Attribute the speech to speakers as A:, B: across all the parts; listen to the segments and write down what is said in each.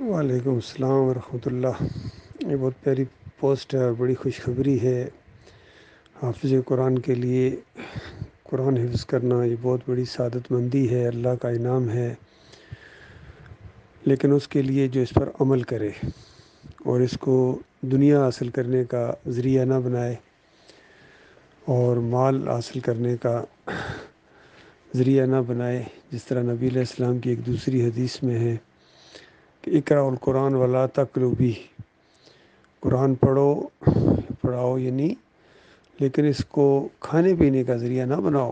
A: وعلیکم السلام ورحمۃ اللہ۔ یہ بہت پیاری پوسٹ ہے اور بڑی خوشخبری ہے حافظ قرآن کے لیے۔ قرآن حفظ کرنا یہ بہت بڑی سعادت مندی ہے، اللہ کا انعام ہے، لیکن اس کے لیے جو اس پر عمل کرے اور اس کو دنیا حاصل کرنے کا ذریعہ نہ بنائے اور مال حاصل کرنے کا ذریعہ نہ بنائے، جس طرح نبی علیہ السلام کی ایک دوسری حدیث میں ہے کہ اقرأ القرآن ولا تقرؤ بھی، قرآن پڑھاؤ یعنی، لیکن اس کو کھانے پینے کا ذریعہ نہ بناؤ۔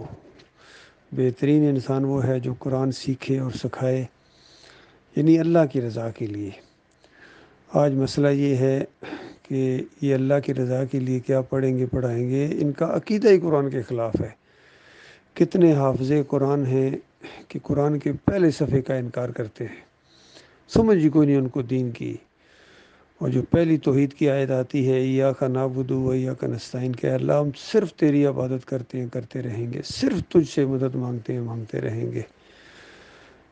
A: بہترین انسان وہ ہے جو قرآن سیکھے اور سکھائے، یعنی اللہ کی رضا کے لیے۔ آج مسئلہ یہ ہے کہ یہ اللہ کی رضا کے لیے کیا پڑھیں گے پڑھائیں گے، ان کا عقیدہ ہی قرآن کے خلاف ہے۔ کتنے حافظ قرآن ہیں کہ قرآن کے پہلے صفحے کا انکار کرتے ہیں، سمجھ ہی کوئی نہیں ان کو دین کی۔ اور جو پہلی توحید کی آیت آتی ہے ایاک نعبد و ایاک نستعین، کہ اللہ ہم صرف تیری عبادت کرتے رہیں گے، صرف تجھ سے مدد مانگتے رہیں گے۔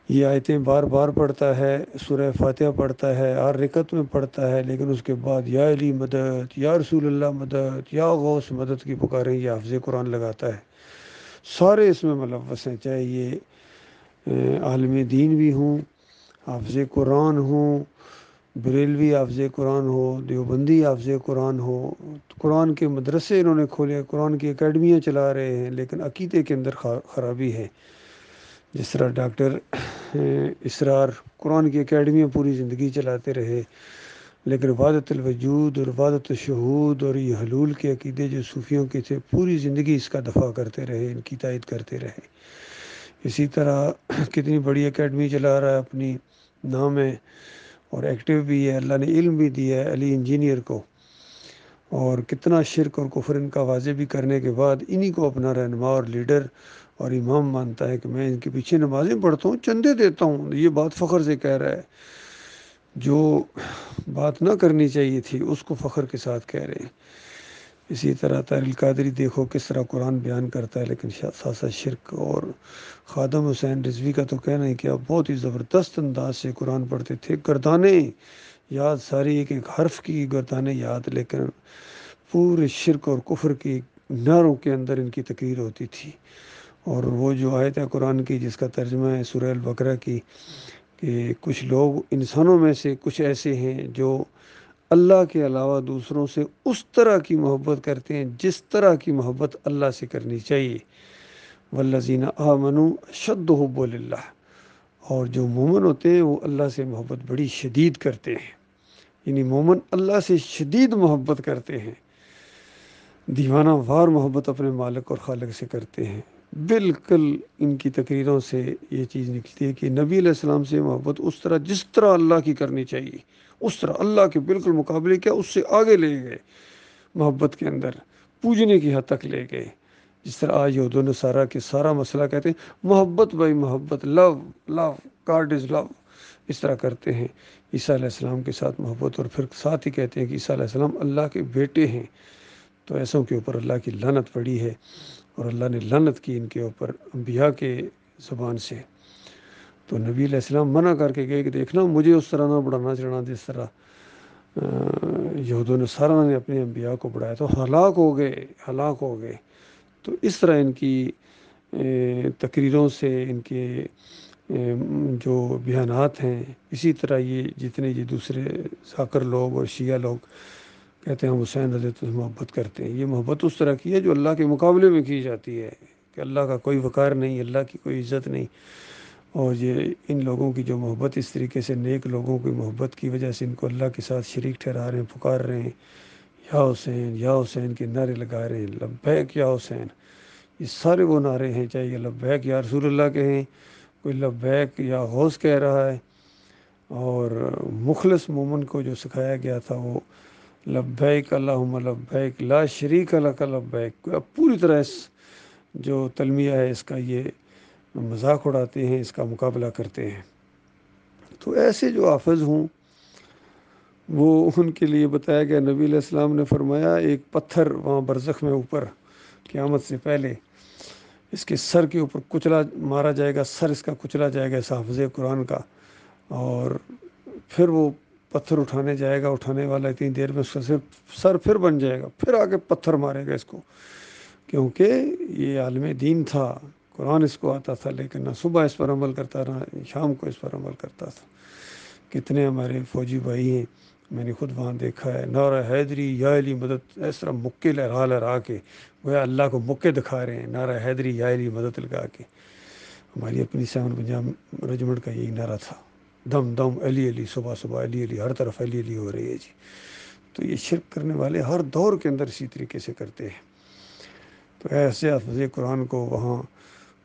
A: یہ آیتیں بار بار پڑھتا ہے، سورہ فاتحہ پڑھتا ہے، ہر رکعت میں پڑھتا ہے، لیکن اس کے بعد یا علی مدد، یا رسول اللہ مدد، یا غوث مدد کی پکاریں یہ حافظ قرآن لگاتا ہے۔ سارے اس میں ملوث ہیں، چاہے یہ عالم دین بھی ہوں، حافظ قرآن ہوں، بریلوی حافظ قرآن ہو، دیوبندی حافظ قرآن ہو، قرآن کے مدرسے انہوں نے کھولے، قرآن کی اکیڈمیاں چلا رہے ہیں، لیکن عقیدے کے اندر خرابی ہے۔ جس طرح ڈاکٹر اسرار قرآن کی اکیڈمیاں پوری زندگی چلاتے رہے، لیکن وحدت الوجود اور وحدت الشہود اور یہ حلول کے عقیدے جو صوفیوں کے تھے، پوری زندگی اس کا دفاع کرتے رہے، ان کی تائید کرتے رہے۔ اسی طرح کتنی بڑی اکیڈمی چلا رہا ہے، اپنی نام ہے اور ایکٹیو بھی ہے، اللہ نے علم بھی دیا ہے علی انجینئر کو، اور کتنا شرک اور کفر ان کا واضح بھی کرنے کے بعد انہی کو اپنا رہنما اور لیڈر اور امام مانتا ہے کہ میں ان کے پیچھے نمازیں پڑھتا ہوں، چندے دیتا ہوں۔ یہ بات فخر سے کہہ رہا ہے، جو بات نہ کرنی چاہیے تھی اس کو فخر کے ساتھ کہہ رہے ہیں۔ اسی طرح طاہر القادری دیکھو کس طرح قرآن بیان کرتا ہے، لیکن ساتھ ساتھ شرک۔ اور خادم حسین رضوی کا تو کہنا ہے کہ آپ بہت ہی زبردست انداز سے قرآن پڑھتے تھے، گردانیں یاد، ساری ایک ایک حرف کی گردانیں یاد، لیکن پورے شرک اور کفر کی نعروں کے اندر ان کی تقریر ہوتی تھی۔ اور وہ جو آیت ہے قرآن کی جس کا ترجمہ ہے سورہ البقرہ کی، کہ کچھ لوگ انسانوں میں سے کچھ ایسے ہیں جو اللہ کے علاوہ دوسروں سے اس طرح کی محبت کرتے ہیں جس طرح کی محبت اللہ سے کرنی چاہیے۔ والذین آمنوا اشد حب للہ، اور جو مومن ہوتے ہیں وہ اللہ سے محبت بڑی شدید کرتے ہیں، یعنی مومن اللہ سے شدید محبت کرتے ہیں، دیوانہ وار محبت اپنے مالک اور خالق سے کرتے ہیں۔ بالکل ان کی تقریروں سے یہ چیز نکلتی ہے کہ نبی علیہ السلام سے محبت اس طرح جس طرح اللہ کی کرنی چاہیے، اس طرح اللہ کے بالکل مقابلے کیا، اس سے آگے لے گئے محبت کے اندر، پوجنے کی حد تک لے گئے۔ جس طرح آج یہود و نصارہ کے سارا مسئلہ کہتے ہیں محبت بائی محبت، لو لو گاڈ از لو، اس طرح کرتے ہیں عیسیٰ علیہ السلام کے ساتھ محبت، اور پھر ساتھ ہی کہتے ہیں کہ عیسیٰ علیہ السلام اللہ کے بیٹے ہیں۔ تو ایسوں کے اوپر اللہ کی لعنت پڑی ہے، اور اللہ نے لعنت کی ان کے اوپر انبیاء کے زبان سے۔ تو نبی علیہ السلام منع کر کے گئے کہ دیکھنا مجھے اس طرح نہ بڑھانا چڑھانا جس طرح یہود و نصارہ نے اپنے انبیاء کو بڑھایا، تو ہلاک ہو گئے۔ تو اس طرح ان کی تقریروں سے، ان کے جو بیانات ہیں، اسی طرح یہ جتنے یہ دوسرے ذاکر لوگ اور شیعہ لوگ کہتے ہیں ہم حسین رضی اللہ عنہ سے محبت کرتے ہیں، یہ محبت اس طرح کی ہے جو اللہ کے مقابلے میں کی جاتی ہے، کہ اللہ کا کوئی وقار نہیں، اللہ کی کوئی عزت نہیں۔ اور یہ ان لوگوں کی جو محبت اس طریقے سے نیک لوگوں کی محبت کی وجہ سے ان کو اللہ کے ساتھ شریک ٹھہرا رہے ہیں، پکار رہے ہیں یا حسین کے نعرے لگا رہے ہیں، لبیک یا حسین، یہ سارے وہ نعرے ہیں، چاہے یہ لبیک یا رسول اللہ کہیں، کوئی لبیک یا غوث کہہ رہا ہے۔ اور مخلص مومن کو جو سکھایا گیا تھا وہ لبیک اللہم لبیک لا شریک لک لبیک، اب پوری طرح اس جو تلمیہ ہے اس کا یہ مذاق اڑاتے ہیں، اس کا مقابلہ کرتے ہیں۔ تو ایسے جو حافظ ہوں وہ ان کے لیے بتایا گیا، نبی علیہ السلام نے فرمایا ایک پتھر وہاں برزخ میں اوپر قیامت سے پہلے اس کے سر کے اوپر مارا جائے گا، سر اس کا کچلا جائے گا، اس حافظ قرآن کا، اور پھر وہ پتھر اٹھانے جائے گا، اٹھانے والا اتنی دیر میں اس کا سر پھر بن جائے گا، پھر آگے پتھر مارے گا اس کو، کیونکہ یہ عالم دین تھا، قرآن اس کو آتا تھا، لیکن نہ صبح اس پر عمل کرتا رہا، شام کو اس پر عمل کرتا تھا۔ کتنے ہمارے فوجی بھائی ہیں، میں نے خود وہاں دیکھا ہے، نعرہ حیدری یا علی مدد، اس طرح مکے لہرا لہرا کے وہ اللہ کو مکے دکھا رہے ہیں، نعرہ حیدری یا علی مدد لگا کے۔ ہماری اپنی 7 پنجاب رجمنٹ کا یہی نعرہ تھا، دم دم علی علی، صبح صبح علی علی، ہر طرف علی علی ہو رہی ہے جی۔ تو یہ شرک کرنے والے ہر دور کے اندر اسی طریقے سے کرتے ہیں۔ تو ایسے حافظ قرآن کو وہاں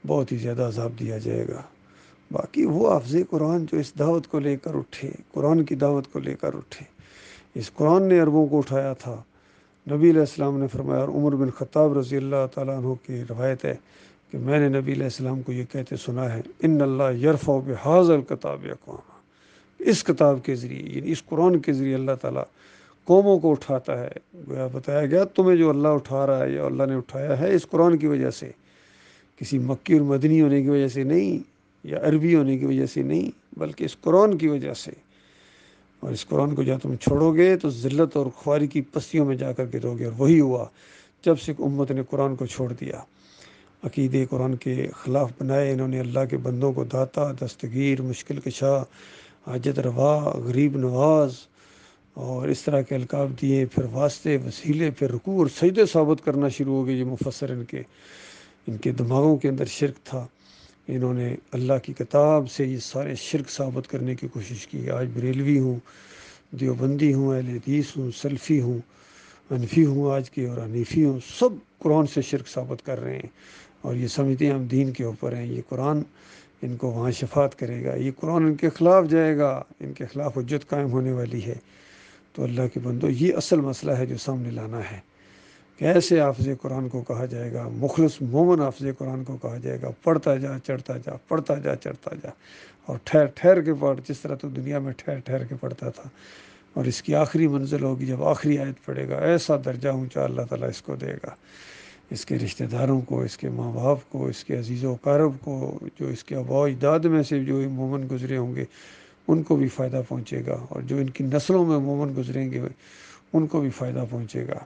A: بہت ہی زیادہ عذاب دیا جائے گا۔ باقی وہ حافظ قرآن جو اس دعوت کو لے کر اٹھے، قرآن کی دعوت کو لے کر اٹھے، اس قرآن نے عربوں کو اٹھایا تھا۔ نبی علیہ السلام نے فرمایا، اور عمر بن خطاب رضی اللہ تعالیٰ عنہ کی روایت ہے کہ میں نے نبی علیہ السلام کو یہ کہتے سنا ہے، ان اللہ یرفع بہذا الکتاب اقواما، اس کتاب کے ذریعے، یعنی اس قرآن کے ذریعے اللہ تعالیٰ قوموں کو اٹھاتا ہے۔ گویا بتایا گیا تمہیں جو اللہ اٹھا رہا ہے یا اللہ نے اٹھایا ہے اس قرآن کی وجہ سے، کسی مکی اور مدنی ہونے کی وجہ سے نہیں، یا عربی ہونے کی وجہ سے نہیں، بلکہ اس قرآن کی وجہ سے۔ اور اس قرآن کو جب تم چھوڑو گے تو ذلت اور خواری کی پستیوں میں جا کر گرو گے، اور وہی ہوا جب سے امت نے قرآن کو چھوڑ دیا، عقیدے قرآن کے خلاف بنائے، انہوں نے اللہ کے بندوں کو داتا، دستگیر، مشکل کشا، حاجت روا، غریب نواز اور اس طرح کے القاب دیے، پھر واسطے، وسیلے، پھر رکوع اور سجدے ثابت کرنا شروع ہو گئے۔ یہ مفسر ان کے دماغوں کے اندر شرک تھا، انہوں نے اللہ کی کتاب سے یہ سارے شرک ثابت کرنے کی کوشش کی۔ آج بریلوی ہوں، دیوبندی ہوں، اہل حدیث ہوں، سلفی ہوں، حنفی ہوں آج کے، اور حنیفی ہوں، سب قرآن سے شرک ثابت کر رہے ہیں، اور یہ سمجھتے ہیں ہم دین کے اوپر ہیں، یہ قرآن ان کو وہاں شفاعت کرے گا، یہ قرآن ان کے خلاف جائے گا، ان کے خلاف حجت قائم ہونے والی ہے۔ تو اللہ کے بندو، یہ اصل مسئلہ ہے جو سامنے لانا ہے، کہ ایسے حافظ قرآن کو کہا جائے گا، مخلص مومن حافظ قرآن کو کہا جائے گا، پڑھتا جا چڑھتا جا، پڑھتا جا چڑھتا جا، اور ٹھہر ٹھہر کے پڑھ، جس طرح تو دنیا میں ٹھہر ٹھہر کے پڑھتا تھا، اور اس کی آخری منزل ہوگی جب آخری آیت پڑھے گا، ایسا درجہ اونچا اللہ تعالیٰ اس کو دے گا، اس کے رشتہ داروں کو، اس کے ماں باپ کو، اس کے عزیز و اقارب کو، جو اس کے آباء و اجداد میں سے جو مومن گزرے ہوں گے ان کو بھی فائدہ پہنچے گا، اور جو ان کی نسلوں میں مومن گزریں گے ان کو بھی فائدہ پہنچے گا۔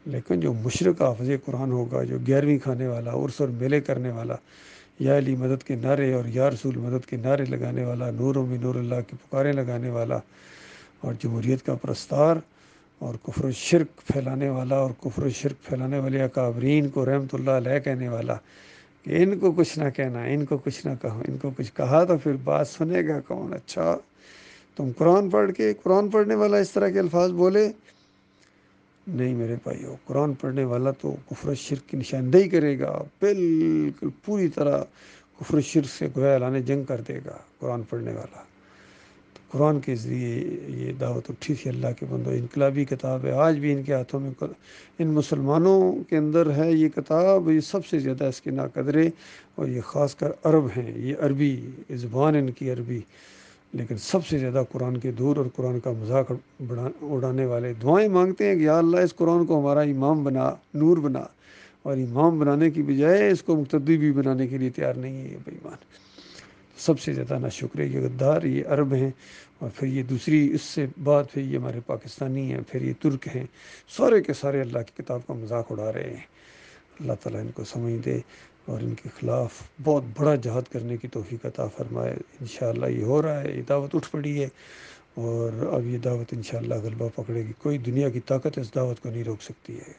A: لیکن جو مشرک حافظ قرآن ہوگا، جو 11ویں کھانے والا، عرس اور میلے کرنے والا، یا علی مدد کے نعرے اور یا رسول مدد کے نعرے لگانے والا، نوروں میں نور اللہ کی پکاریں لگانے والا، اور جمہوریت کا پرستار، اور کفر و شرک پھیلانے والا، اور کفر و شرک پھیلانے والے اکابرین کو رحمۃ اللہ علیہ کہنے والا، کہ ان کو کچھ نہ کہنا، ان کو کچھ نہ کہو، ان کو کچھ کہا تو پھر بات سنے گا کون؟ اچھا تم قرآن پڑھ کے، قرآن پڑھنے والا اس طرح کے الفاظ بولے؟ نہیں میرے بھائیو، قرآن پڑھنے والا تو کفر و شرک کی نشاندہی کرے گا، بالکل پوری طرح کفر و شرک سے گویا اعلان جنگ کر دے گا قرآن پڑھنے والا۔ قرآن کے ذریعے یہ دعوت اٹھی تھی اللہ کے بندو، انقلابی کتاب ہے، آج بھی ان کے ہاتھوں میں، ان مسلمانوں کے اندر ہے یہ کتاب، یہ سب سے زیادہ اس کے ناقدرے، اور یہ خاص کر عرب ہیں، یہ عربی زبان ان کی عربی، لیکن سب سے زیادہ قرآن کے دور اور قرآن کا مذاق اڑانے والے دعائیں مانگتے ہیں کہ یا اللہ اس قرآن کو ہمارا امام بنا، نور بنا، اور امام بنانے کی بجائے اس کو مقتدی بھی بنانے کے لیے تیار نہیں ہے یہ بے ایمان۔ سب سے زیادہ ناشکر یہ غدار یہ عرب ہیں، اور پھر یہ دوسری اس سے بعد پھر یہ ہمارے پاکستانی ہیں، پھر یہ ترک ہیں، سارے کے سارے اللہ کی کتاب کا مذاق اڑا رہے ہیں۔ اللہ تعالیٰ ان کو سمجھ دے اور ان کے خلاف بہت بڑا جہاد کرنے کی توفیق عطا فرمائے۔ انشاءاللہ یہ ہو رہا ہے، یہ دعوت اٹھ پڑی ہے، اور اب یہ دعوت انشاءاللہ غلبہ پکڑے گی، کوئی دنیا کی طاقت اس دعوت کو نہیں روک سکتی ہے۔